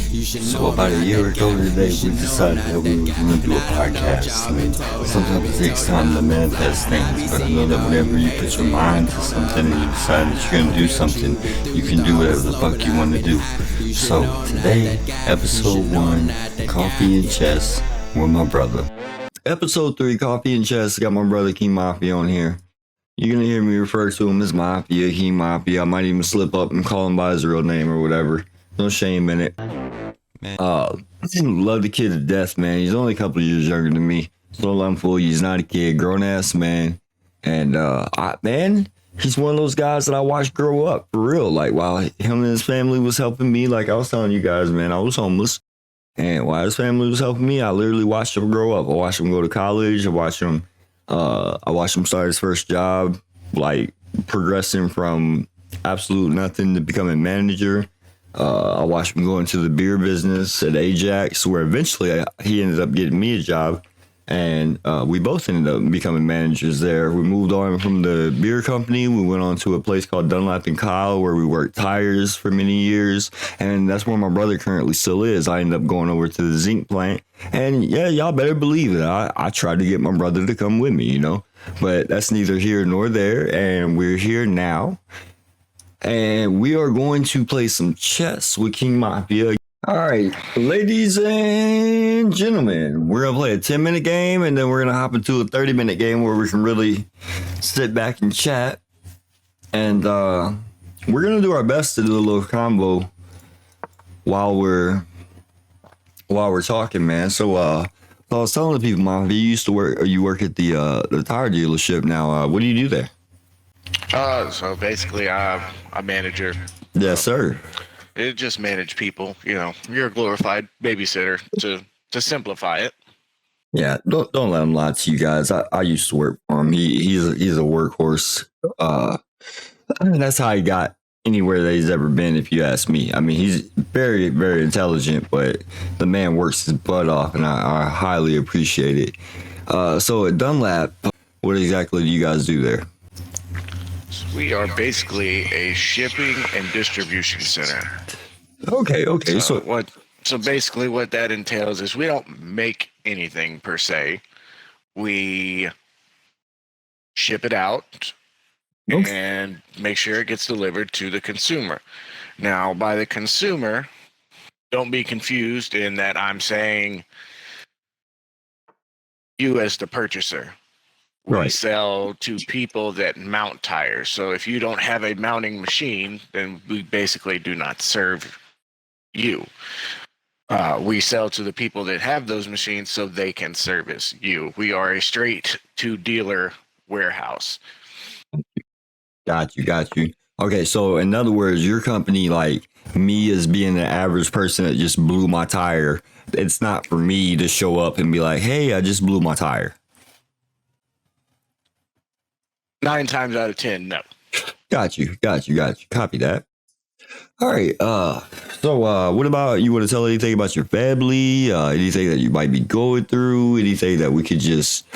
So about a year ago today, we decided that we were going to do a podcast. I mean, sometimes it takes time to manifest things, but I know that whenever you put your mind to something and you decide that you're going to do something, you can do whatever the fuck you want to do. So today, episode 1, Coffee and Chess with my brother. Episode 3, Coffee and Chess, got my brother King Mafia on here. You're going to hear me refer to him as Mafia, King Mafia. I might even slip up and call him by his real name or whatever. No shame in it. Love the kid to death, man. He's only a couple of years younger than me. So don't let him fool you. He's not a kid, grown ass man. And he's one of those guys that I watched grow up for real. Like while him and his family was helping me, like I was telling you guys, man, I was homeless. And while his family was helping me, I literally watched him grow up. I watched him go to college. I watched him start his first job, like progressing from absolute nothing to becoming manager. I watched him go into the beer business at Ajax, where eventually he ended up getting me a job, and we both ended up becoming managers there. We moved on from the beer company. We went on to a place called Dunlap and Kyle, where we worked tires for many years, and that's where my brother currently still is. I ended up going over to the zinc plant, and yeah, y'all better believe it. I tried to get my brother to come with me, you know, but that's neither here nor there, and we're here now. And we are going to play some chess with King Mafia. All right, ladies and gentlemen, we're going to play a 10-minute game, and then we're going to hop into a 30-minute game where we can really sit back and chat. And we're going to do our best to do a little combo while we're talking, man. So I was telling the people, Mafia, you work at the tire dealership now. What do you do there? So basically, I'm a manager. Yes, sir. It just manage people. You know, you're a glorified babysitter to simplify it. Yeah, don't let him lie to you guys. I used to work for him. He's a workhorse. That's how he got anywhere that he's ever been, if you ask me. I mean, he's very, very intelligent, but the man works his butt off, and I highly appreciate it. So at Dunlap, what exactly do you guys do there? We are basically a shipping and distribution center. Okay. So basically what that entails is we don't make anything per se. We ship it out and make sure it gets delivered to the consumer. Now, by the consumer, don't be confused in that I'm saying you as the purchaser. We sell to people that mount tires. So if you don't have a mounting machine, then we basically do not serve you. We sell to the people that have those machines so they can service you. We are a straight to dealer warehouse. Got you. Okay, so in other words, your company, like me as being the average person that just blew my tire, it's not for me to show up and be like, hey, I just blew my tire. 9 times out of 10, no. Got you. Copy that. All right. So what about, you want to tell anything about your family? Anything that you might be going through? Anything that we could just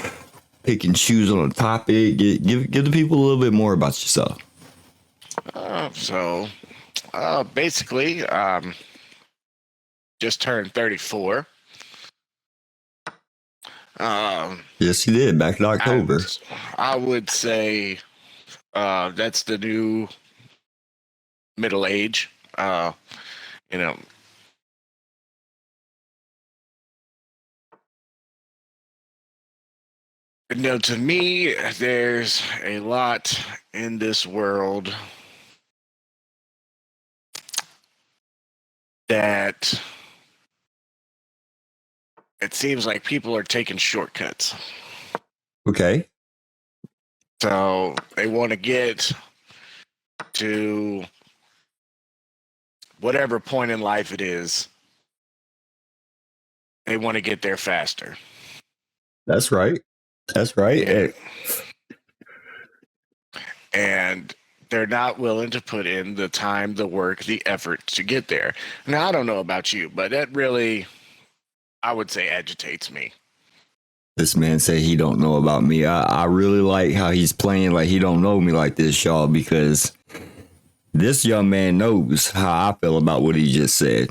pick and choose on a topic? Give the people a little bit more about yourself. Basically, just turned 34. Yes, he did back in October. I would say that's the new middle age. To me, there's a lot in this world that it seems like people are taking shortcuts. Okay. So they want to get to whatever point in life it is. They want to get there faster. That's right. Yeah. And they're not willing to put in the time, the work, the effort to get there. Now, I don't know about you, but that really, I would say, agitates me. This man said he don't know about me. I really like how he's playing like he don't know me like this, y'all, because this young man knows how I feel about what he just said.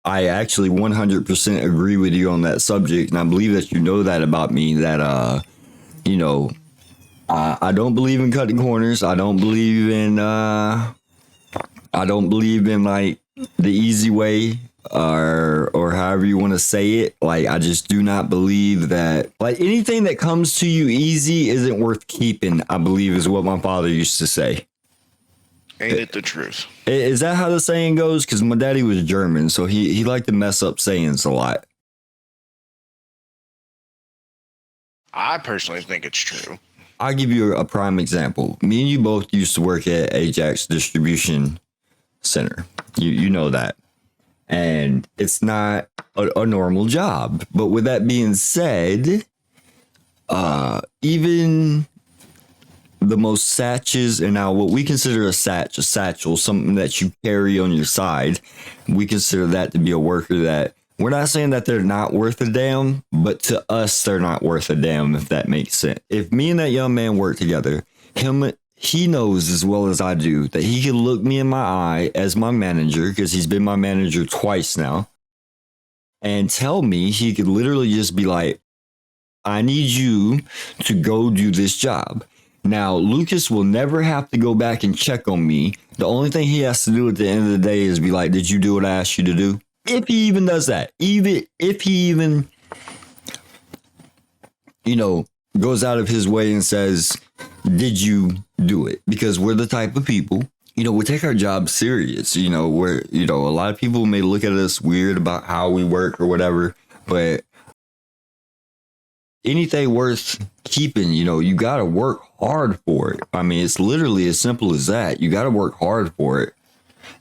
I actually 100% agree with you on that subject, and I believe that you know that about me. That you know, I don't believe in cutting corners. I don't believe in like the easy way or however you want to say it. Like, I just do not believe that like anything that comes to you easy isn't worth keeping, I believe is what my father used to say. Ain't it the truth? Is that how the saying goes? Because my daddy was German, so he liked to mess up sayings a lot. I personally think it's true. I'll give you a prime example. Me and you both used to work at Ajax Distribution Center. You know that. And it's not a normal job. But with that being said, even the most satches, and now what we consider a satchel, something that you carry on your side, we consider that to be a worker that we're not saying that they're not worth a damn, but to us, they're not worth a damn, if that makes sense. If me and that young man work together, he knows as well as I do that he can look me in my eye as my manager, because he's been my manager twice now, and tell me, he could literally just be like, I need you to go do this job. Now, Lucas will never have to go back and check on me. The only thing he has to do at the end of the day is be like, did you do what I asked you to do? If he even does that, even if he even, goes out of his way and says, did you do it? Because we're the type of people, we take our job serious. Where, a lot of people may look at us weird about how we work or whatever, but anything worth keeping, you got to work hard for it. I mean, it's literally as simple as that. You got to work hard for it.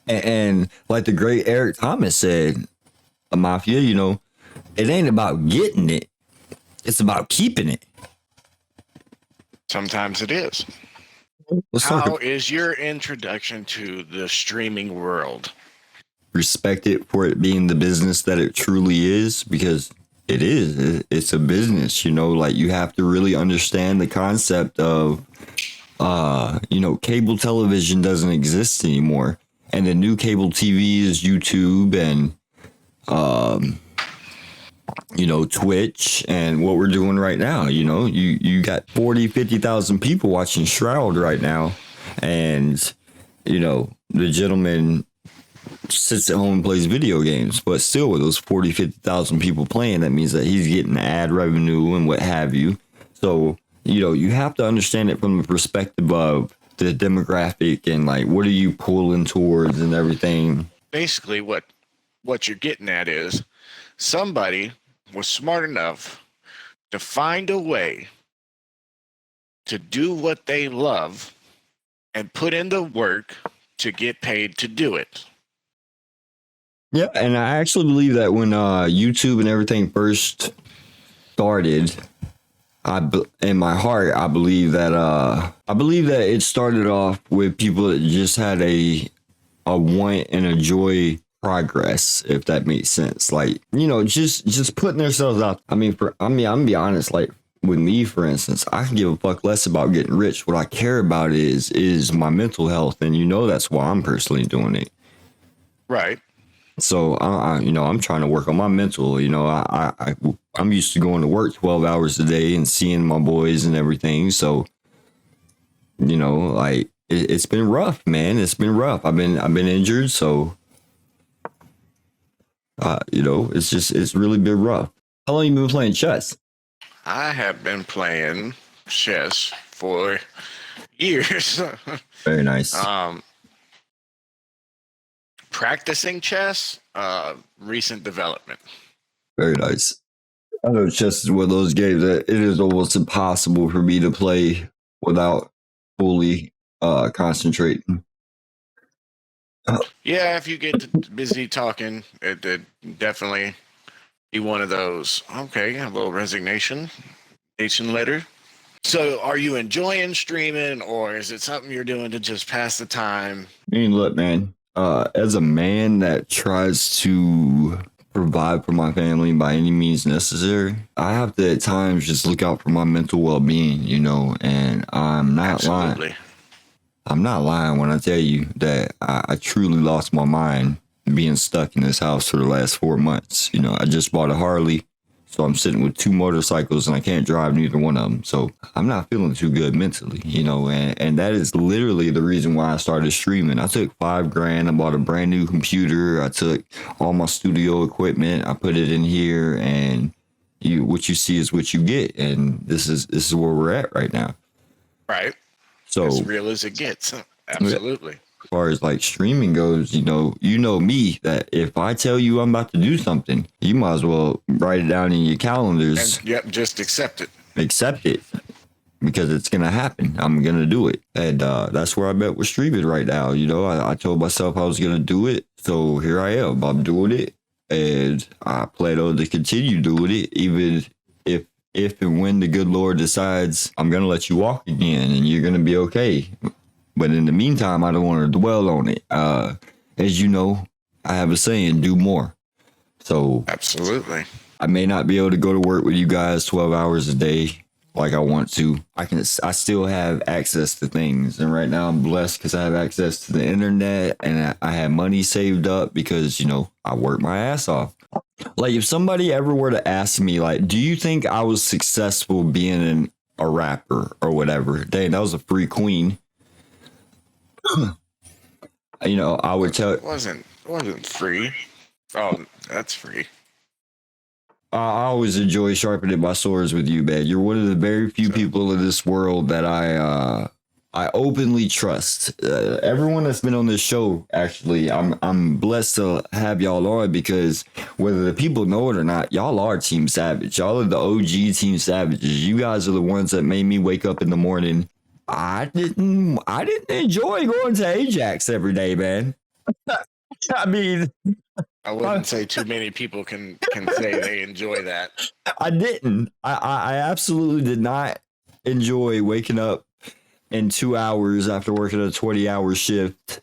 And like the great Eric Thomas said, a Mafia, it ain't about getting it. It's about keeping it. Sometimes it is. How is your introduction to the streaming world? Respect it for it being the business that it truly is, because it is. It's a business, like you have to really understand the concept of, cable television doesn't exist anymore. And the new cable TV is YouTube and, Twitch and what we're doing right now. You got 40, 50,000 people watching Shroud right now. And, the gentleman sits at home and plays video games, but still with those 40, 50,000 people playing, that means that he's getting ad revenue and what have you. So, you have to understand it from the perspective of the demographic and like, what are you pulling towards and everything. Basically what you're getting at is somebody was smart enough to find a way to do what they love and put in the work to get paid to do it. Yeah, and I actually believe that when YouTube and everything first started, in my heart, I believe that it started off with people that just had a want and a joy progress, if that makes sense. Like, just putting themselves out. I'm gonna be honest, like with me, for instance, I can give a fuck less about getting rich. What I care about is my mental health, and that's why I'm personally doing it. Right. So I'm trying to work on my mental. I'm used to going to work 12 hours a day and seeing my boys and everything. So, like it's been rough, man. It's been rough. I've been injured, so it's really been rough. How long you been playing chess? I have been playing chess for years. Very nice. Practicing chess, recent development. Very nice. I know chess is one of those games that it is almost impossible for me to play without fully concentrating. Yeah, if you get busy talking, it definitely be one of those. Okay, a little resignation letter. So, are you enjoying streaming, or is it something you're doing to just pass the time? I mean, look, man. As a man that tries to provide for my family by any means necessary, I have to at times just look out for my mental well-being, and I'm not lying. I'm not lying when I tell you that I truly lost my mind being stuck in this house for the last 4 months. You know, I just bought a Harley, so I'm sitting with 2 motorcycles and I can't drive neither one of them. So I'm not feeling too good mentally, you know, and that is literally the reason why I started streaming. I took $5,000. I bought a brand new computer. I took all my studio equipment. I put it in here, and what you see is what you get. And this is where we're at right now. Right. So as real as it gets. Absolutely. As far as like streaming goes, you know me that if I tell you I'm about to do something, you might as well write it down in your calendars. And, yep, just accept it. Accept it, because it's gonna happen. I'm gonna do it, and that's where I'm at with streaming right now. You know, I told myself I was gonna do it, so here I am. I'm doing it, and I plan on to continue doing it, even if and when the good Lord decides I'm gonna let you walk again, and you're gonna be okay. But in the meantime, I don't want to dwell on it. As you know, I have a saying, do more. So absolutely, I may not be able to go to work with you guys 12 hours a day like I want to. I still have access to things. And right now I'm blessed because I have access to the internet, and I have money saved up because, you know, I work my ass off. Like if somebody ever were to ask me, like, do you think I was successful being a rapper or whatever? Dang, that was a free queen. You know, I would tell it wasn't free. Oh, that's free. I always enjoy sharpening my swords with you, man. You're one of the very few people in this world that I openly trust. Everyone that's been on this show, actually, I'm blessed to have y'all on, because whether the people know it or not, y'all are Team Savage. Y'all are the OG Team Savages. You guys are the ones that made me wake up in the morning. I didn't enjoy going to Ajax every day, man. I mean, I wouldn't say too many people can say they enjoy that. I didn't. I absolutely did not enjoy waking up in 2 hours after working a 20-hour shift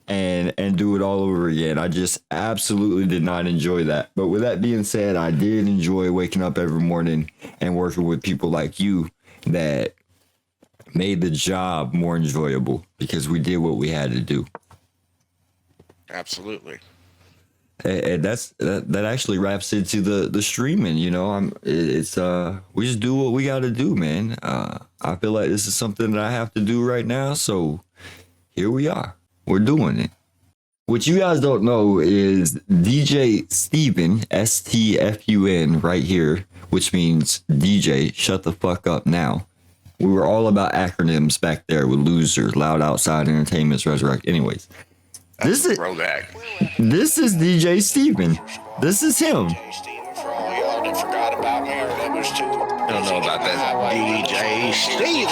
and do it all over again. I just absolutely did not enjoy that. But with that being said, I did enjoy waking up every morning and working with people like you that made the job more enjoyable, because we did what we had to do. Absolutely. And that actually wraps into the streaming. You know, we just do what we got to do, man. I feel like this is something that I have to do right now, so here we are. We're doing it. What you guys don't know is DJ Steven, STFUN, right here, which means DJ, shut the fuck up now. We were all about acronyms back there with Loser, Loud Outside Entertainment's Resurrect. Anyways, this is DJ Steven. This is him. I don't know about that DJ Steven.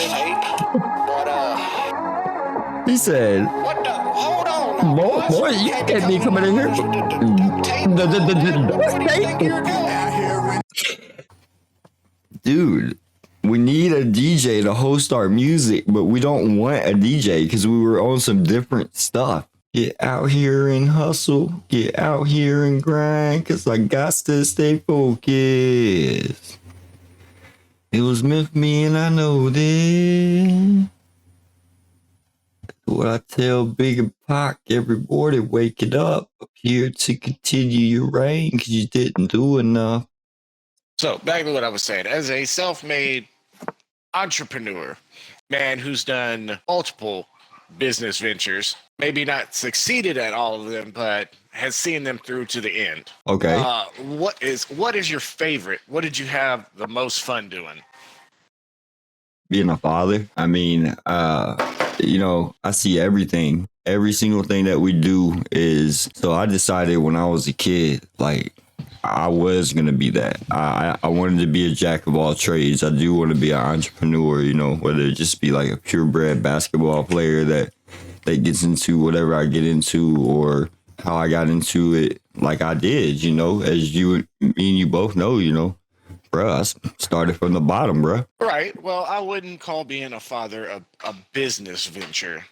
He said, "What the? Hold on, boy, you can't be coming in here." Dude, we need a DJ to host our music, but we don't want a DJ because we were on some different stuff. Get out here and hustle. Get out here and grind, because I got to stay focused. It was meant for me, and I know this. What I tell Big and Pac every morning, waking up here to continue your reign because you didn't do enough. So back to what I was saying. As a self-made entrepreneur, man who's done multiple business ventures, maybe not succeeded at all of them, but has seen them through to the end. Okay. What is your favorite? What did you have the most fun doing? Being a father. I mean, you know, I see everything. Every single thing that we do is, so I decided when I was a kid, like, I was going to be that. I wanted to be a jack of all trades. I do want to be an entrepreneur, you know, whether it just be like a purebred basketball player that gets into whatever I get into, or how I got into it like I did, you know, as me and you both know, you know, bro, I started from the bottom, bro. Right. Well, I wouldn't call being a father a business venture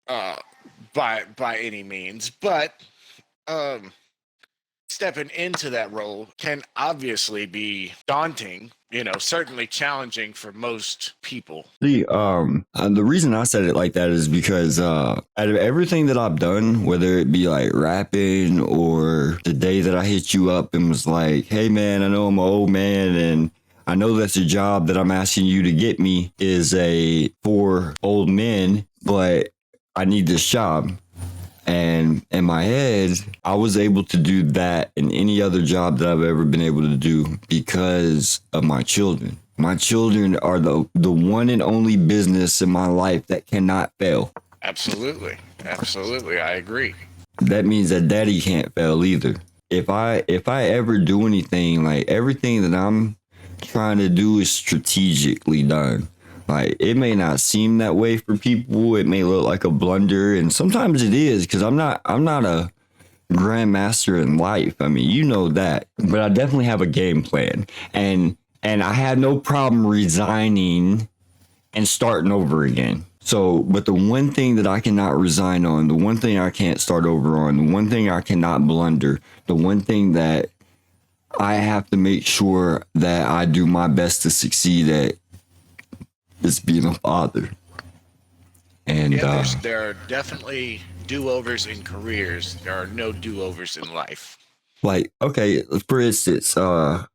by any means, but stepping into that role can obviously be daunting, certainly challenging for most people. The reason I said it like that is because out of everything that I've done, whether it be like rapping or the day that I hit you up and was like, hey man, I know I'm an old man and I know that the job that I'm asking you to get me is for old men, but I need this job. And in my head, I was able to do that in any other job that I've ever been able to do because of my children. My children are the one and only business in my life that cannot fail. Absolutely. Absolutely. I agree. That means that daddy can't fail either. If I ever do anything, like everything that I'm trying to do is strategically done. Like it may not seem that way for people. It may look like a blunder, and sometimes it is because I'm not a grandmaster in life. I mean, you know that, but I definitely have a game plan, and I had no problem resigning and starting over again. So, but the one thing that I cannot resign on, the one thing I can't start over on, the one thing I cannot blunder, the one thing that I have to make sure that I do my best to succeed at is being a father. And there are definitely do-overs in careers. There are no do-overs in life. like, okay, for instance, so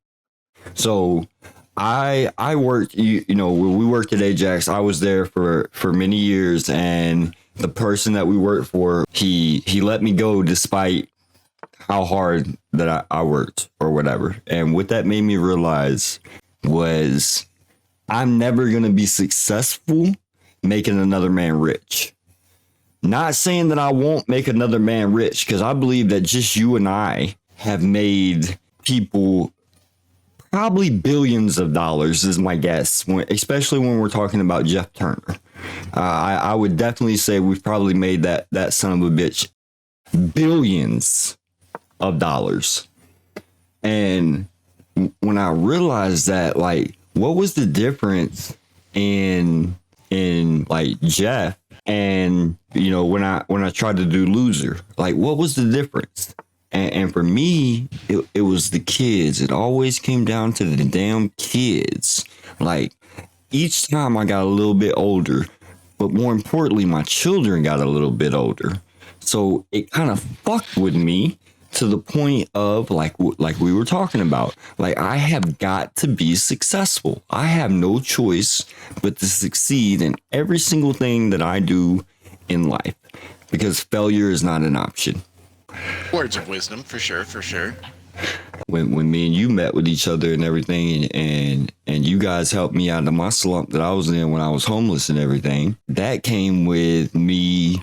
I worked, when we worked at Ajax, I was there for many years, and the person that we worked for, he let me go despite how hard that I worked or whatever. And what that made me realize was I'm never going to be successful making another man rich. Not saying that I won't make another man rich, because I believe that just you and I have made people probably billions of dollars is my guess, especially when we're talking about Jeff Turner. I would definitely say we've probably made that son of a bitch billions of dollars. And when I realized that, like, what was the difference in like Jeff and when I tried to do Loser, like what was the difference? And for me, it was the kids. It always came down to the damn kids. Like each time I got a little bit older, but more importantly, my children got a little bit older. So it kind of fucked with me to the point of like we were talking about. Like I have got to be successful. I have no choice but to succeed in every single thing that I do in life, because failure is not an option. Words of wisdom, for sure, for sure. When me and you met with each other and everything, and you guys helped me out of my slump that I was in when I was homeless and everything, that came with me.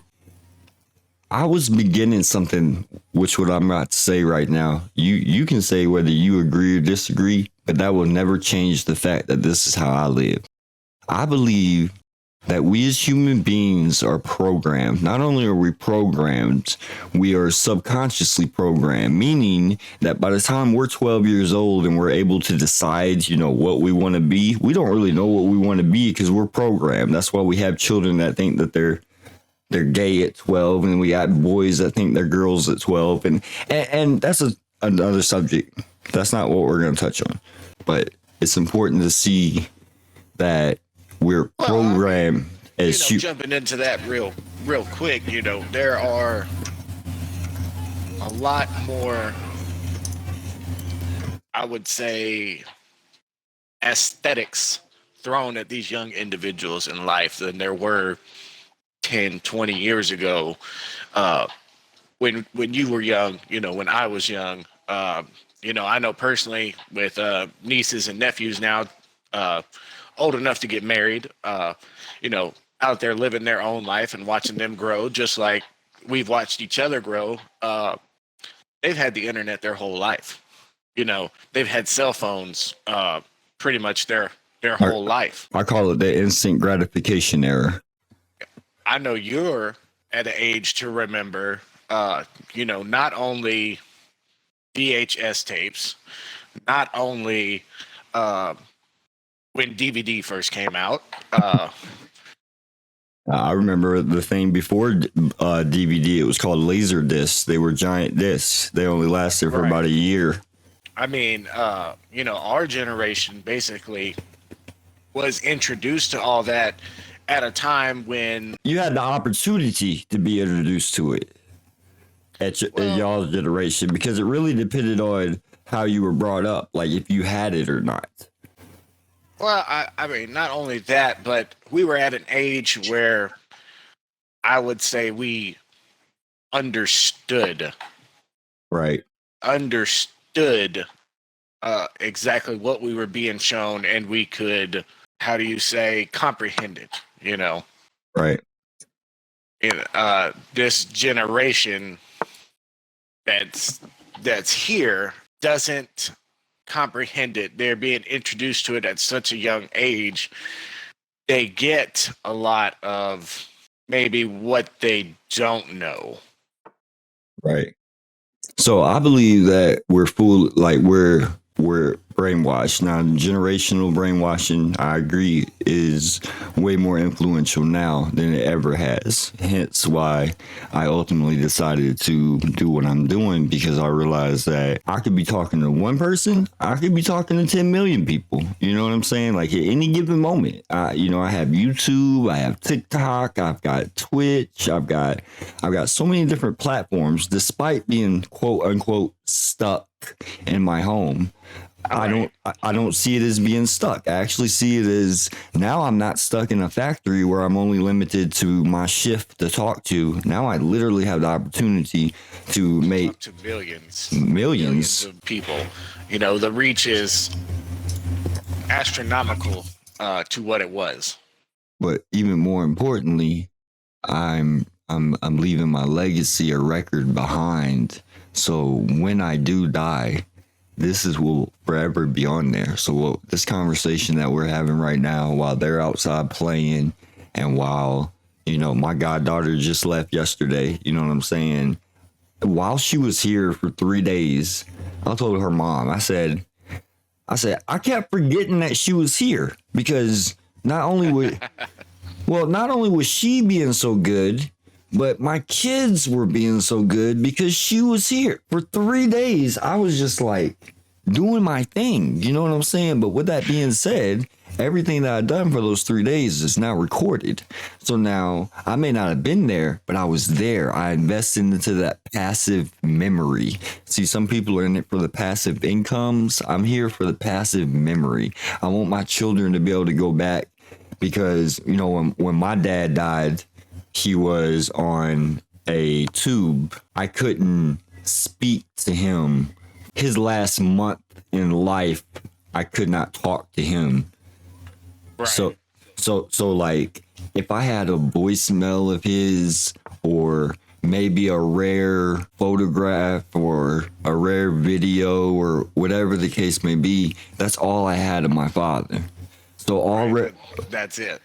I was beginning something, which what I'm about to say right now, you can say whether you agree or disagree, but that will never change the fact that this is how I live. I believe that we as human beings are programmed. Not only are we programmed, we are subconsciously programmed, meaning that by the time we're 12 years old and we're able to decide, what we want to be, we don't really know what we want to be because we're programmed. That's why we have children that think that they're gay at 12, and we got boys that think they're girls at 12, and that's another subject. That's not what we're going to touch on, but it's important to see that we're programmed as jumping into that real quick, there are a lot more, I would say, aesthetics thrown at these young individuals in life than there were 10, 20 years ago. When you were young, when I was young, I know personally with nieces and nephews now, old enough to get married, out there living their own life and watching them grow, just like we've watched each other grow. They've had the internet their whole life. They've had cell phones pretty much their whole life. I call it the instant gratification era. I know you're at an age to remember, not only VHS tapes, not only when DVD first came out, I remember the thing before DVD. It was called laser discs. They were giant discs. They only lasted for Right. about a year. I mean, our generation basically was introduced to all that at a time when, You had the opportunity to be introduced to it at well, y'all's generation because it really depended on how you were brought up, like if you had it or not. I mean, not only that, but we were at an age where I would say we understood, Right. understood exactly what we were being shown, and we could, how do you say, comprehend it. Right. In this generation that's here doesn't comprehend it. They're being introduced to it at such a young age. They get a lot of maybe what they don't know. Right. So I believe that we're full, like we're brainwashed now. Generational brainwashing, I agree, is way more influential now than it ever has. Hence why I ultimately decided to do what I'm doing because I realized that I could be talking to one person, I could be talking to 10 million people. You know what I'm saying? Like at any given moment, I have YouTube, I have TikTok, I've got Twitch, I've got so many different platforms, despite being quote unquote stuck in my home. I don't see it as being stuck. I actually see it as now I'm not stuck in a factory where I'm only limited to my shift to talk to. Now I literally have the opportunity to make Up to millions millions. of people. The reach is astronomical to what it was. But even more importantly, I'm leaving my legacy, a record behind. So when I do die, this will forever be on there. So this conversation that we're having right now, while they're outside playing, and while my goddaughter just left yesterday, you know what I'm saying? While she was here for 3 days, I told her mom, I kept forgetting that she was here because not only would not only was she being so good, but my kids were being so good because she was here for 3 days. I was just like doing my thing. You know what I'm saying? But with that being said, everything that I've done for those 3 days is now recorded. So now I may not have been there, but I was there. I invested into that passive memory. See, some people are in it for the passive incomes. I'm here for the passive memory. I want my children to be able to go back because when my dad died, he was on a tube. I couldn't speak to him. His last month in life, I could not talk to him. Right. So like if I had a voicemail of his or maybe a rare photograph or a rare video or whatever the case may be, that's all I had of my father. So already, that's it.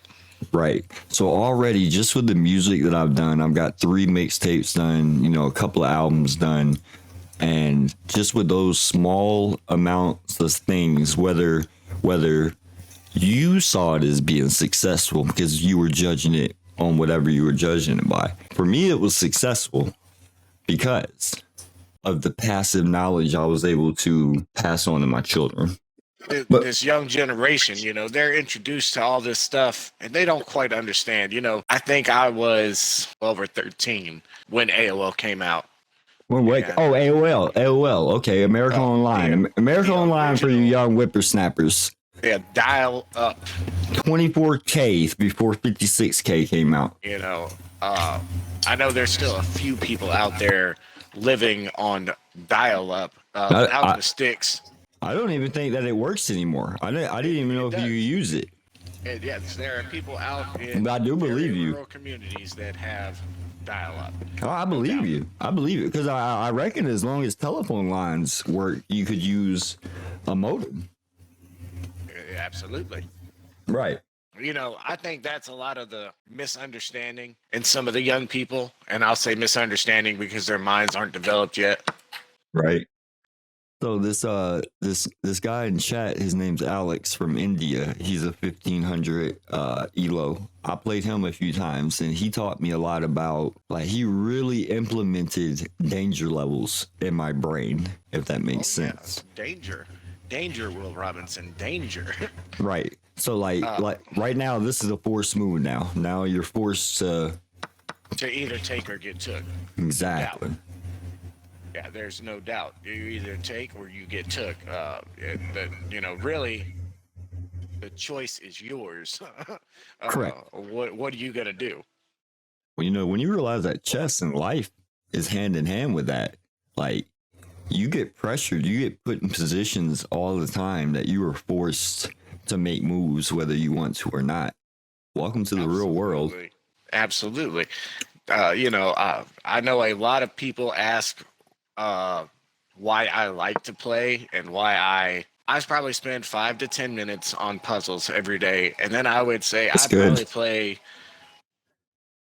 right. So already, just with the music that I've done, I've got 3 mixtapes done, a couple of albums done, and just with those small amounts of things, whether you saw it as being successful because you were judging it on whatever you were judging it by. For me, it was successful because of the passive knowledge I was able to pass on to my children. But This young generation, they're introduced to all this stuff and they don't quite understand. I think I was 12 or 13 when AOL came out. AOL. Okay, America Online. Yeah, America the Online for you original, young whippersnappers. yeah, dial up. 24K before 56K came out. I know there's still a few people out there living on dial up without the sticks. I don't even think that it works anymore. I didn't even know if you use it. And yes, there are people out in I do believe you. rural communities that have dial up. Oh, I believe you. I believe it because I reckon as long as telephone lines work, you could use a modem. Absolutely. Right. I think that's a lot of the misunderstanding in some of the young people. And I'll say misunderstanding because their minds aren't developed yet. Right. So this guy in chat, his name's Alex from India. He's a 1500 elo. I played him a few times, and he taught me a lot about, like, he really implemented danger levels in my brain, if that makes sense. Danger, Will Robinson, danger. Right. So like right now, this is a forced move. Now you're forced to either take or get took. exactly. Yeah, there's no doubt. You either take or you get took. Really, the choice is yours. Correct. What are you gonna do? Well, when you realize that chess and life is hand in hand with that, like, you get pressured, you get put in positions all the time that you are forced to make moves whether you want to or not. Welcome to the real world. Absolutely. I know a lot of people ask why I like to play and why I probably spend 5 to 10 minutes on puzzles every day, and then I would say That's I good. probably play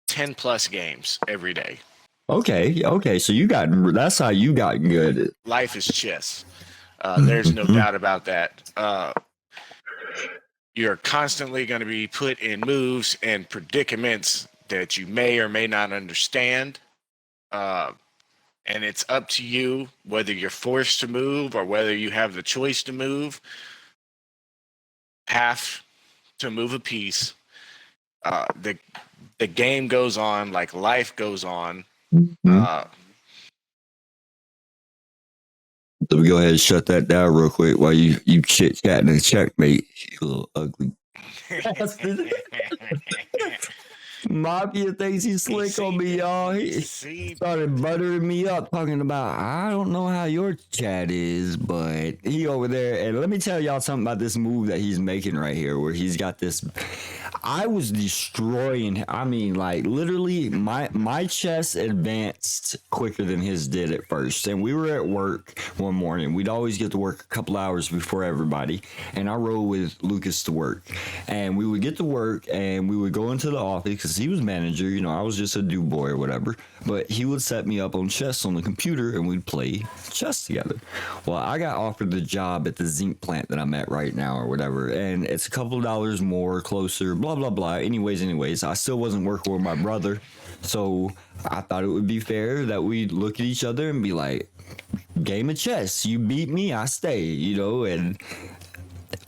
10 plus games every day. Okay. So that's how you got good. Life is chess. There's no doubt about that. You're constantly going to be put in moves and predicaments that you may or may not understand. And it's up to you whether you're forced to move or whether you have the choice to move. Have to move a piece. The game goes on like life goes on. So we go ahead and shut that down real quick while you chit chatting and checkmate. You little ugly bastard. Mafia thinks he's slick on me, y'all. He started buttering me up, talking about, I don't know how your chat is, but he over there. And let me tell y'all something about this move that he's making right here, where he's got this. I was destroying. I mean, like, literally, my chess advanced quicker than his did at first. And we were at work one morning. We'd always get to work a couple hours before everybody. And I rode with Lucas to work. And we would get to work and we would go into the office because he was manager. You know, I was just a do boy or whatever. But he would set me up on chess on the computer and we'd play chess together. Well, I got offered the job at the zinc plant that I'm at right now or whatever. And it's a couple of dollars more, closer, blah, blah, blah. Anyways, I still wasn't working with my brother. So I thought it would be fair that we'd look at each other and be like, game of chess. You beat me, I stay, you know, and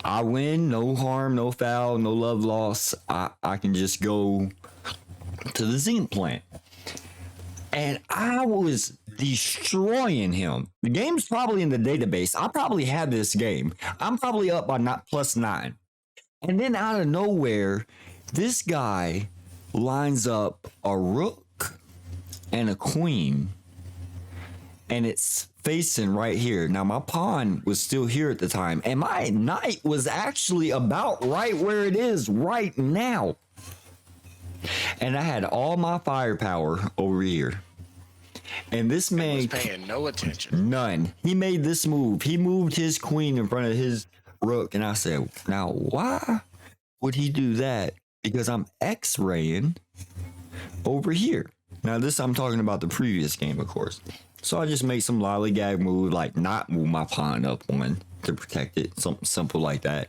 I win, no harm, no foul, no love loss. I can just go to the zinc plant. And I was destroying him. The game's probably in the database. I probably had this game. I'm probably up by not +9. And then out of nowhere, this guy lines up a rook and a queen. And it's facing right here. Now, my pawn was still here at the time. And my knight was actually about right where it is right now. And I had all my firepower over here. And this man was paying no attention. None. He made this move. He moved his queen in front of his rook. And I said, now, why would he do that? Because I'm X-raying over here. Now, this I'm talking about the previous game, of course. So I just make some lollygag move, like not move my pawn up one to protect it. Something simple like that.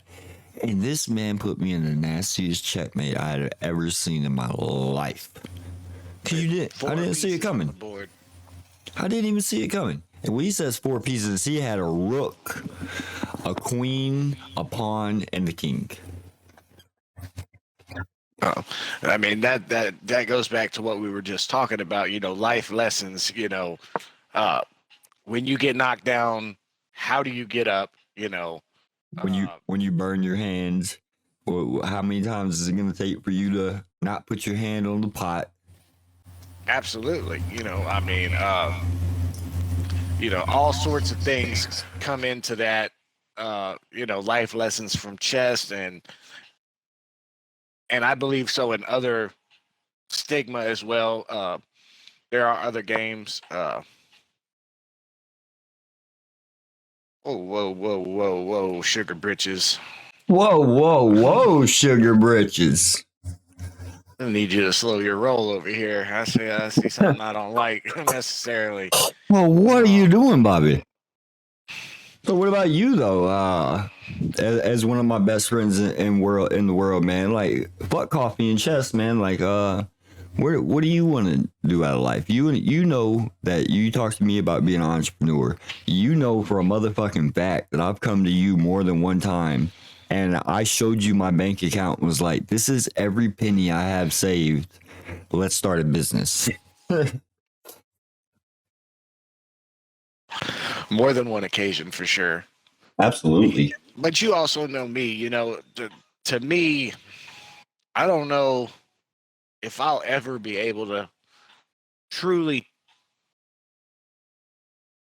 And this man put me in the nastiest checkmate I had ever seen in my life. I didn't see it coming. I didn't even see it coming. And when he says 4 pieces, he had a rook, a queen, a pawn, and the king. Oh, I mean that goes back to what we were just talking about. You know, life lessons. You know, when you get knocked down, how do you get up? You know, when you burn your hands, how many times is it going to take for you to not put your hand on the pot? Absolutely. You know, I mean, all sorts of things come into that. Life lessons from chess and I believe so in other stigma as well. There are other games. Whoa, sugar britches. Whoa, sugar britches. I need you to slow your roll over here. I see something I don't like necessarily. Well, what are you doing, Bobby? So what about you though? As one of my best friends in the world, man. Like fuck coffee and chess, man. Like what do you want to do out of life? You know that you talk to me about being an entrepreneur. You know for a motherfucking fact that I've come to you more than one time, and I showed you my bank account and was like, this is every penny I have saved. Let's start a business. More than one occasion for sure. Absolutely. But you also know me, to me, I don't know if I'll ever be able to truly,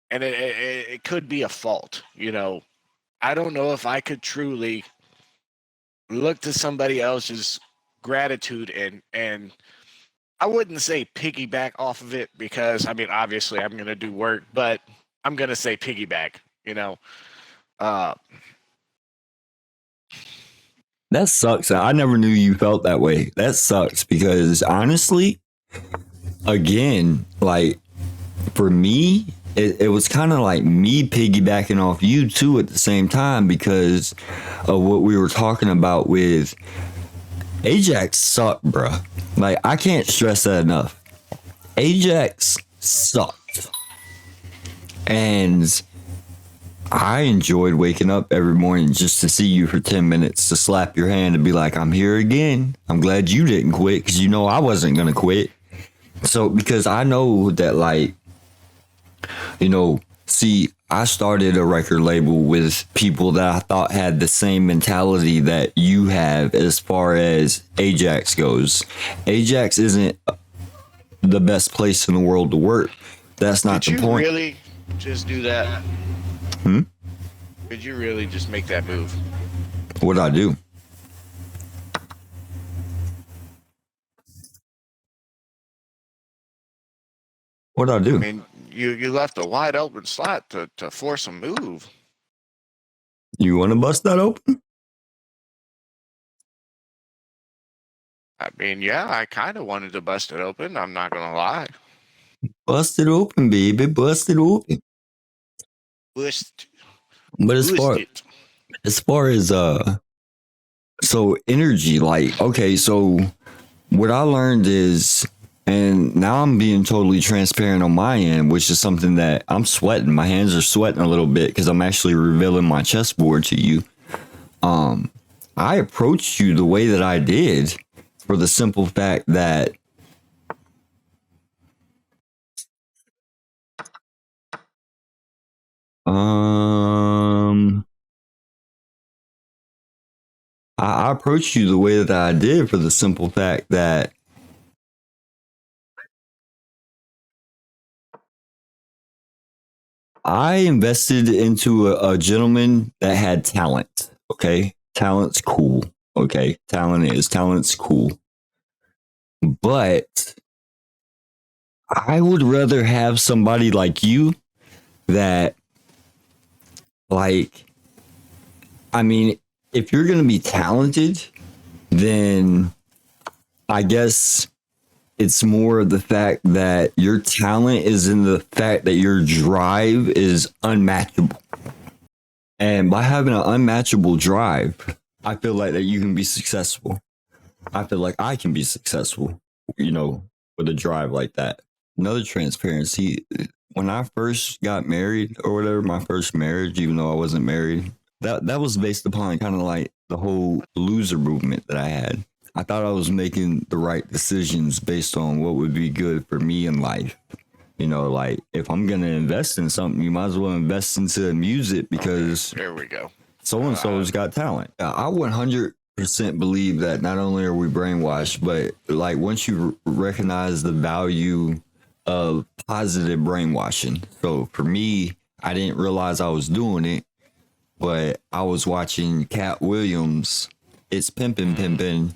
and it could be a fault, I don't know if I could truly look to somebody else's gratitude and I wouldn't say piggyback off of it because I mean obviously I'm gonna do work, but I'm gonna say piggyback, Uh That sucks. I never knew you felt that way. That sucks because honestly, again, like for me, it was kind of like me piggybacking off you too at the same time because of what we were talking about with Ajax sucked, bruh. Like I can't stress that enough. Ajax sucked. And I enjoyed waking up every morning just to see you for 10 minutes, to slap your hand and be like, I'm here again. I'm glad you didn't quit because you know I wasn't going to quit. So, because I know that, like, see, I started a record label with people that I thought had the same mentality that you have as far as Ajax goes. Ajax isn't the best place in the world to work. That's not the point. Did you really just do that? Did you really just make that move? What'd I do? What'd I do? I mean, you left a wide open slot to force a move. You want to bust that open? I mean, yeah, I kind of wanted to bust it open. I'm not gonna lie. Bust it open, baby. Bust it open. Bust, But bust it. as far as so energy, like, okay, so what I learned is, and now I'm being totally transparent on my end, which is something that I'm sweating. My hands are sweating a little bit because I'm actually revealing my chessboard to you. I approached you the way that I did for the simple fact that I approached you the way that I did for the simple fact that I invested into a gentleman that had talent. Okay. Talent's cool. Okay. Talent's cool. But I would rather have somebody like you that, like, I mean, if you're going to be talented, then I guess it's more of the fact that your talent is in the fact that your drive is unmatchable. And by having an unmatchable drive, I feel like that you can be successful. I feel like I can be successful, with a drive like that. Another transparency, when I first got married or whatever, my first marriage, even though I wasn't married, that was based upon kind of like the whole loser movement that I had. I thought I was making the right decisions based on what would be good for me in life. Like if I'm going to invest in something, you might as well invest into music because There we go. so-and-so's got talent. I 100% believe that not only are we brainwashed, but like once you recognize the value of positive brainwashing. So for me, I didn't realize I was doing it, but I was watching Cat Williams. It's pimpin'.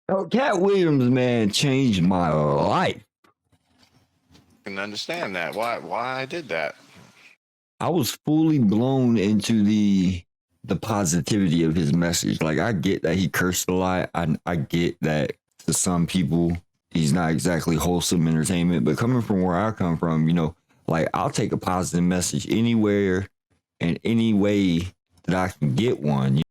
Oh, Cat Williams, man, changed my life. I can understand that. Why I did that. I was fully blown into the positivity of his message. Like I get that he cursed a lot. I get that to some people he's not exactly wholesome entertainment, but coming from where I come from, a Like, I'll take a positive message anywhere and any way that I can get one.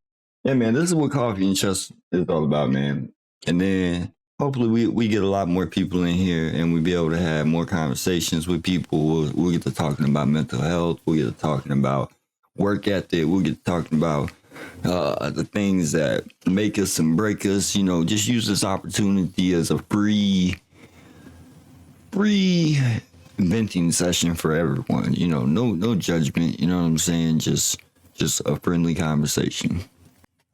Yeah, man, this is what Coffee and Chess is all about, man. And then hopefully we get a lot more people in here and we be able to have more conversations with people. We'll get to talking about mental health. We'll get to talking about work ethic. We'll get to talking about the things that make us and break us. You know, just use this opportunity as a free venting session for everyone. You know, no judgment. You know what I'm saying? Just a friendly conversation.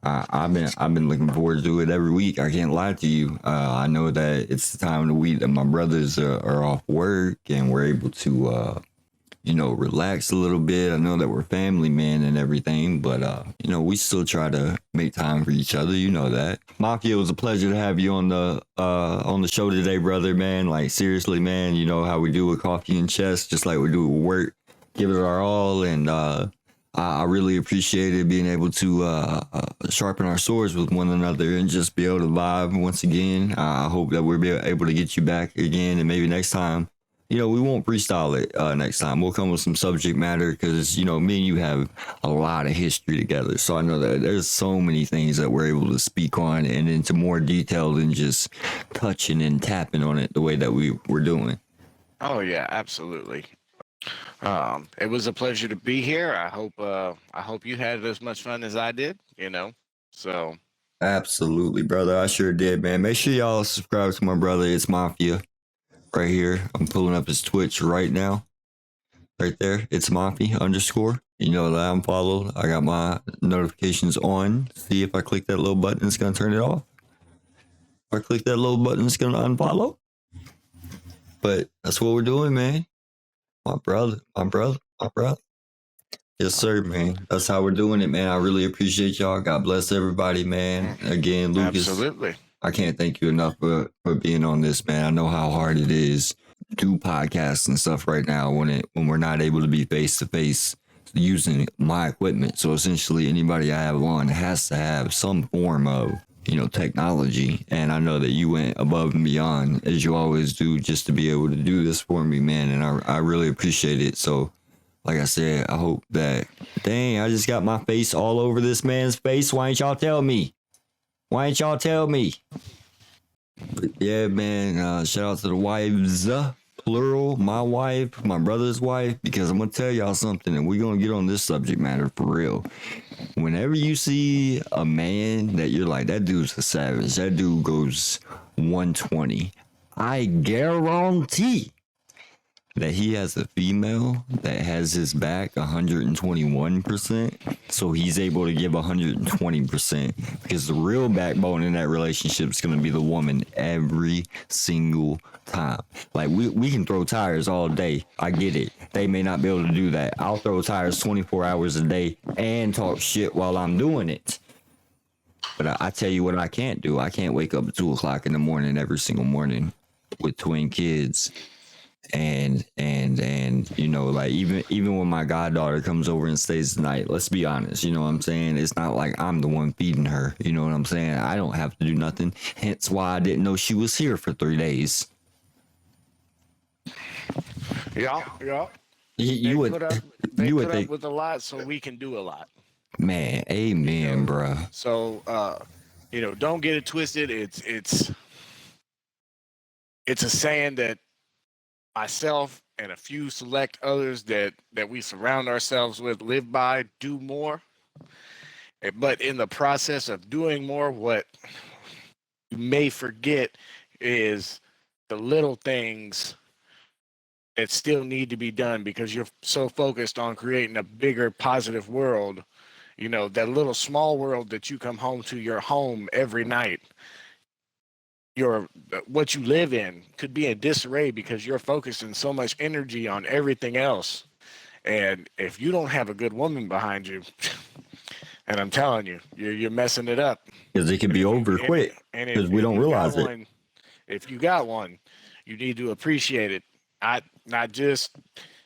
I've been looking forward to it every week. I can't lie to you. I know that it's the time of the week that my brothers are off work and we're able to relax a little bit. I know that we're family, man, and everything, but we still try to make time for each other. You know that. Mafia, it was a pleasure to have you on the show today, brother, man. Like, seriously, man, you know how we do with Coffee and Chess, just like we do with work. Give it our all, and I really appreciated being able to sharpen our swords with one another and just be able to vibe once again. I hope that we'll be able to get you back again, and maybe next time, we won't freestyle it next time. We'll come with some subject matter because, me and you have a lot of history together. So I know that there's so many things that we're able to speak on and into more detail than just touching and tapping on it the way that we were doing. Oh, yeah, absolutely. It was a pleasure to be here. I hope you had as much fun as I did, so. Absolutely, brother. I sure did, man. Make sure y'all subscribe to my brother. It's Mafia right here. I'm pulling up his Twitch right now. Right there. It's Mafia_. You know that I'm followed. I got my notifications on. See if I click that little button, it's going to turn it off. If I click that little button, it's going to unfollow. But that's what we're doing, man. My brother. Yes, sir, man. That's how we're doing it, man. I really appreciate y'all. God bless everybody, man. Again, Lucas. Absolutely. I can't thank you enough for being on this, man. I know how hard it is to do podcasts and stuff right now when we're not able to be face to face using my equipment. So essentially, anybody I have on has to have some form of technology. And I know that you went above and beyond, as you always do, just to be able to do this for me, man. And I really appreciate it. So, like I said, I hope that, dang, I just got my face all over this man's face. Why ain't y'all tell me? But yeah, man, shout out to the wives, plural, my wife, my brother's wife, because I'm going to tell y'all something, and we're going to get on this subject matter for real. Whenever you see a man that you're like, that dude's a savage, that dude goes 120, I guarantee that he has a female that has his back 121%, so he's able to give 120%, because the real backbone in that relationship is going to be the woman every single time. Like, we can throw tires all day. I get it. They may not be able to do that. I'll throw tires 24 hours a day and talk shit while I'm doing it. But I tell you what I can't do. I can't wake up at 2 o'clock in the morning every single morning with twin kids. And like even when my goddaughter comes over and stays the night, let's be honest, you know what I'm saying? It's not like I'm the one feeding her, you know what I'm saying? I don't have to do nothing. Hence why I didn't know she was here for 3 days. Yeah. You would put up with a lot so we can do a lot. Man, amen, bruh. So don't get it twisted. It's a saying that myself and a few select others that we surround ourselves with live by, do more. But in the process of doing more, what you may forget is the little things that still need to be done, because you're so focused on creating a bigger positive world. That little small world that you come home to, your home every night, what you live in could be in disarray because you're focusing so much energy on everything else. And if you don't have a good woman behind you, and I'm telling you, you're messing it up. Because it can be over quick because we don't realize it. If you got one, you need to appreciate it. Not just,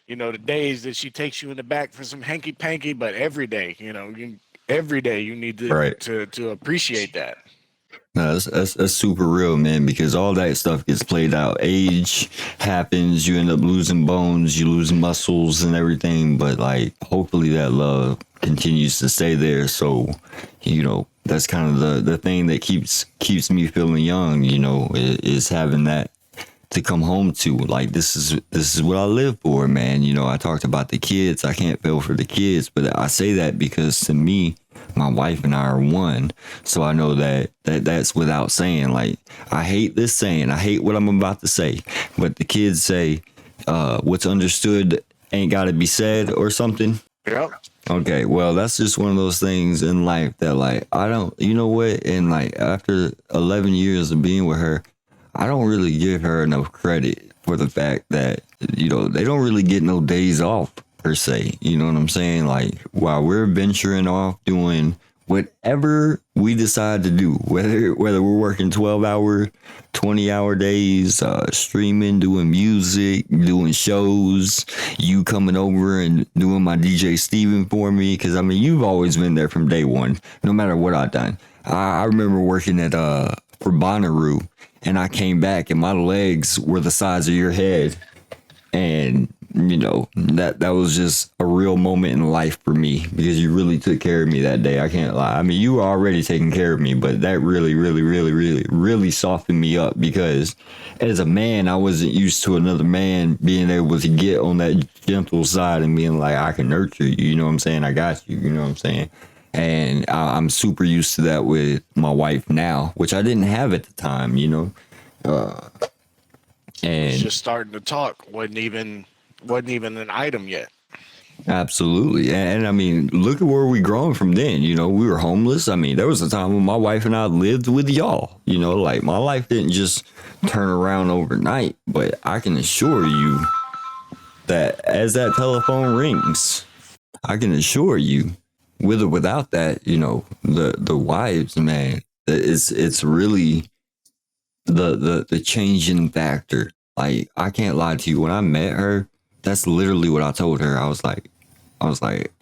the days that she takes you in the back for some hanky panky, but every day, every day you need to appreciate that. No, that's super real, man, because all that stuff gets played out. Age happens, you end up losing bones, you lose muscles and everything, but like hopefully that love continues to stay there. So, that's kind of the thing that keeps me feeling young, is having that to come home to. Like this is what I live for, man. I talked about the kids. I can't feel for the kids, but I say that because to me, my wife and I are one. So I know that's without saying. Like, I hate this saying. I hate what I'm about to say. But the kids say, what's understood ain't gotta be said or something. Yep. Okay, well, that's just one of those things in life that, like, I don't, you know what? And, like, after 11 years of being with her, I don't really give her enough credit for the fact that, they don't really get no days off, per se. You know what I'm saying? Like, while we're venturing off doing whatever we decide to do, whether we're working 12-hour, 20-hour days, streaming, doing music, doing shows, you coming over and doing my DJ Steven for me, because I mean, you've always been there from day one, no matter what I've done. I remember working at for Bonnaroo, and I came back and my legs were the size of your head, and that was just a real moment in life for me, because you really took care of me that day. I can't lie. I mean, you were already taking care of me, but that really, really, really, really, really softened me up, because as a man, I wasn't used to another man being able to get on that gentle side and being like, I can nurture you. You know what I'm saying? I got you. You know what I'm saying? And I'm super used to that with my wife now, which I didn't have at the time, and Just starting to talk. Wasn't even an item yet. absolutely. And I mean, look at where we grown from then. We were homeless. I mean, there was a time when my wife and I lived with y'all. Like, my life didn't just turn around overnight, but I can assure you that as that telephone rings, I can assure you, with or without that, the wives, man, it's really the changing factor. Like, I can't lie to you. When I met her, that's literally what I told her. I was like,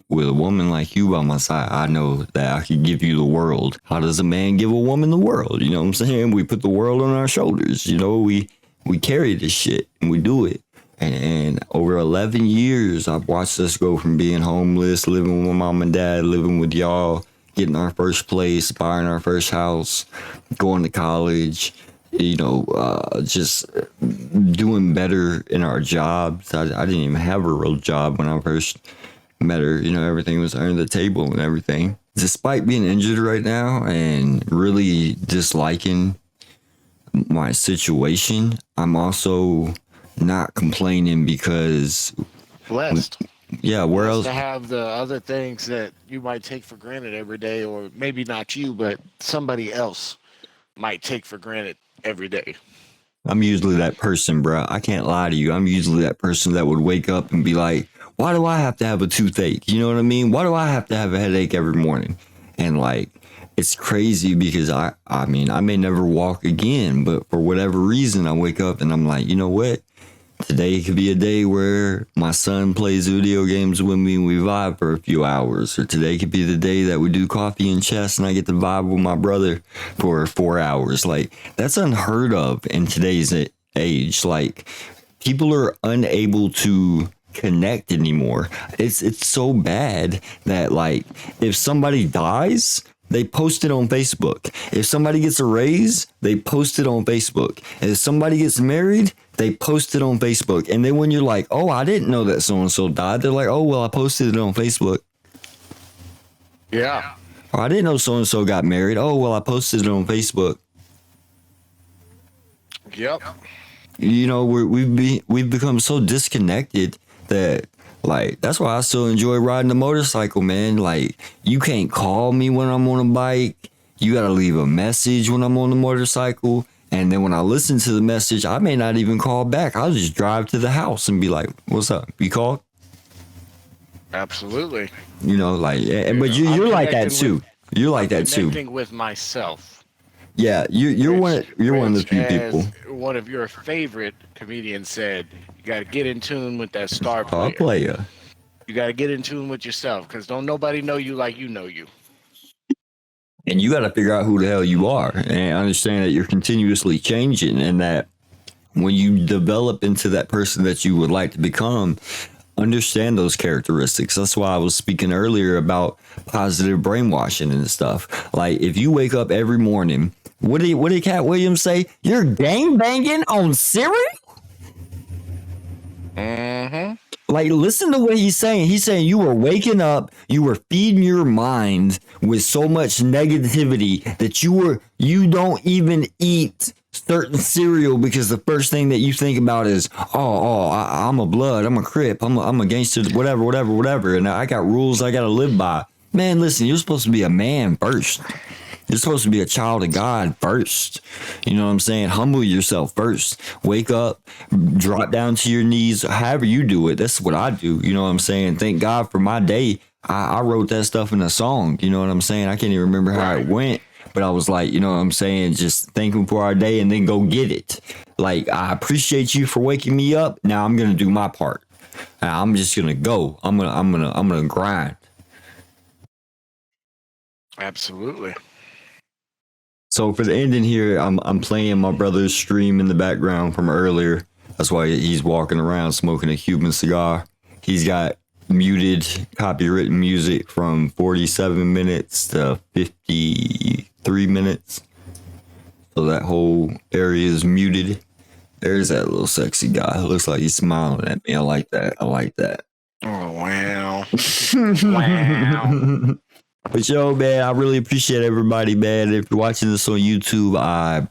with a woman like you by my side, I know that I could give you the world. How does a man give a woman the world? You know what I'm saying? We put the world on our shoulders. We carry this shit and we do it. And over 11 years, I've watched us go from being homeless, living with my mom and dad, living with y'all, getting our first place, buying our first house, going to college, just doing better in our jobs. I didn't even have a real job when I first met her. Everything was under the table and everything. Despite being injured right now and really disliking my situation, I'm also not complaining, because Blessed. yeah, where Blessed else? to have the other things that you might take for granted every day, or maybe not you, but somebody else might take for granted every day. I'm usually that person, bro. I can't lie to you. I'm usually that person that would wake up and be like, why do I have to have a toothache? You know what I mean? Why do I have to have a headache every morning? And like, it's crazy, because I mean, I may never walk again, but for whatever reason, I wake up and I'm like, you know what? Today could be a day where my son plays video games with me and we vibe for a few hours. Or today could be the day that we do coffee and chess and I get to vibe with my brother for 4 hours. Like, that's unheard of in today's age. Like, people are unable to connect anymore. It's so bad that, like, if somebody dies, they post it on Facebook. If somebody gets a raise, they post it on Facebook. If somebody gets married, they post it on Facebook. And then when you're like, oh, I didn't know that so-and-so died, they're like, oh, well, I posted it on Facebook. Yeah. Or I didn't know so-and-so got married. Oh, well, I posted it on Facebook. Yep. We've become so disconnected that, like, that's why I still enjoy riding a motorcycle, man. Like, you can't call me when I'm on a bike. You got to leave a message when I'm on the motorcycle. And then when I listen to the message, I may not even call back. I'll just drive to the house and be like, what's up? You called? Absolutely. But you're like that too. You're like that too. Connecting with myself. Yeah, you're one of the few people. One of your favorite comedians said, you got to get in tune with that star Star player. player. You got to get in tune with yourself, because don't nobody know you like you know you. And you got to figure out who the hell you are and understand that you're continuously changing, and that when you develop into that person that you would like to become, understand those characteristics. That's why I was speaking earlier about positive brainwashing and stuff. Like, if you wake up every morning, what did Cat Williams say? You're gang banging on cereal? Mm-hmm. Like, listen to what he's saying. He's saying you were waking up, you were feeding your mind with so much negativity that you don't even eat certain cereal because the first thing that you think about is, I'm a blood, I'm a Crip, I'm a gangster, whatever. And I got rules I got to live by. Man, listen, you're supposed to be a man first. You're supposed to be a child of God first. You know what I'm saying? Humble yourself first. Wake up, drop down to your knees, however you do it. That's what I do. You know what I'm saying? Thank God for my day. I wrote that stuff in a song. You know what I'm saying? I can't even remember how it went, but I was like, you know what I'm saying? Just thank him for our day and then go get it. Like, I appreciate you for waking me up. Now I'm going to do my part. Now I'm just going to go. I'm going to grind. Absolutely. So for the ending here, I'm playing my brother's stream in the background from earlier. That's why he's walking around smoking a Cuban cigar. He's got muted copywritten music from 47 minutes to 53 minutes. So that whole area is muted. There's that little sexy guy. Looks like he's smiling at me. I like that. Oh, wow. Wow. But yo, man, I really appreciate everybody, man. If you're watching this on YouTube, I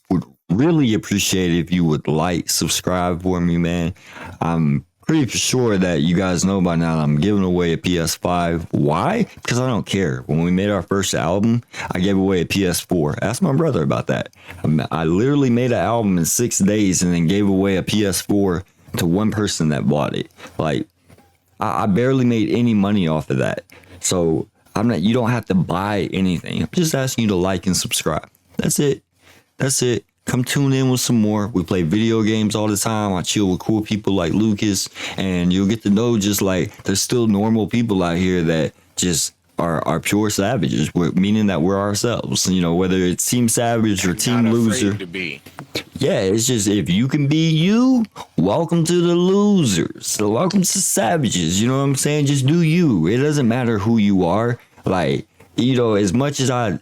would really appreciate it if you would like, subscribe for me, man. I'm pretty sure that you guys know by now I'm giving away a PS5. Why? Because I don't care. When we made our first album, I gave away a PS4. Ask my brother about that. I literally made an album in 6 days and then gave away a PS4 to one person that bought it. Like, I barely made any money off of that. So you don't have to buy anything. I'm just asking you to like and subscribe. That's it. Come tune in with some more. We play video games all the time. I chill with cool people like Lucas, and you'll get to know just like there's still normal people out here that just are pure savages, meaning that we're ourselves. You know, whether it's Team Savage or Team Loser. To be. Yeah, it's just, if you can be you, welcome to the losers. So welcome to savages. You know what I'm saying? Just do you. It doesn't matter who you are. Like, you know, as much as I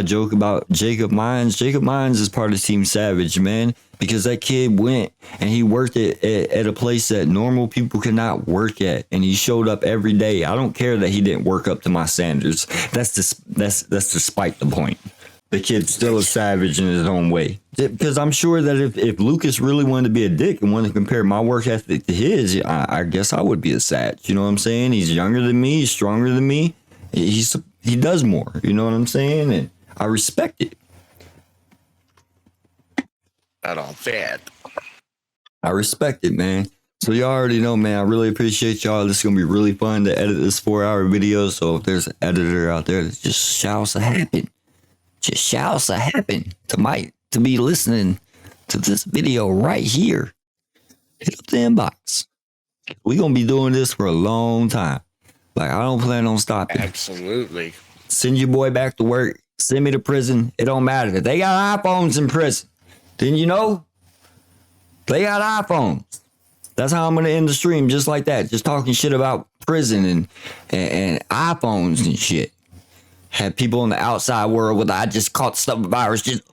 joke about Jacob Mines is part of Team Savage, man, because that kid went and he worked at a place that normal people cannot work at, and he showed up every day. I don't care that he didn't work up to my standards. That's despite the point. The kid's still a savage in his own way. Because I'm sure that if Lucas really wanted to be a dick and wanted to compare my work ethic to his, I guess I would be a sag. You know what I'm saying? He's younger than me. He's stronger than me. He does more. You know what I'm saying? And I respect it. Not all bad. I respect it, man. So y'all already know, man, I really appreciate y'all. This is going to be really fun to edit this 4-hour video. So if there's an editor out there that just shouts a happen. Just shouts a happen to be listening to this video right here. Hit up the inbox. We're going to be doing this for a long time. Like, I don't plan on stopping. Absolutely. Send your boy back to work. Send me to prison. It don't matter. If they got iPhones in prison, then you know, they got iPhones. That's how I'm going to end the stream, just like that. Just talking shit about prison and iPhones and shit. Have people in the outside world with I just caught the virus just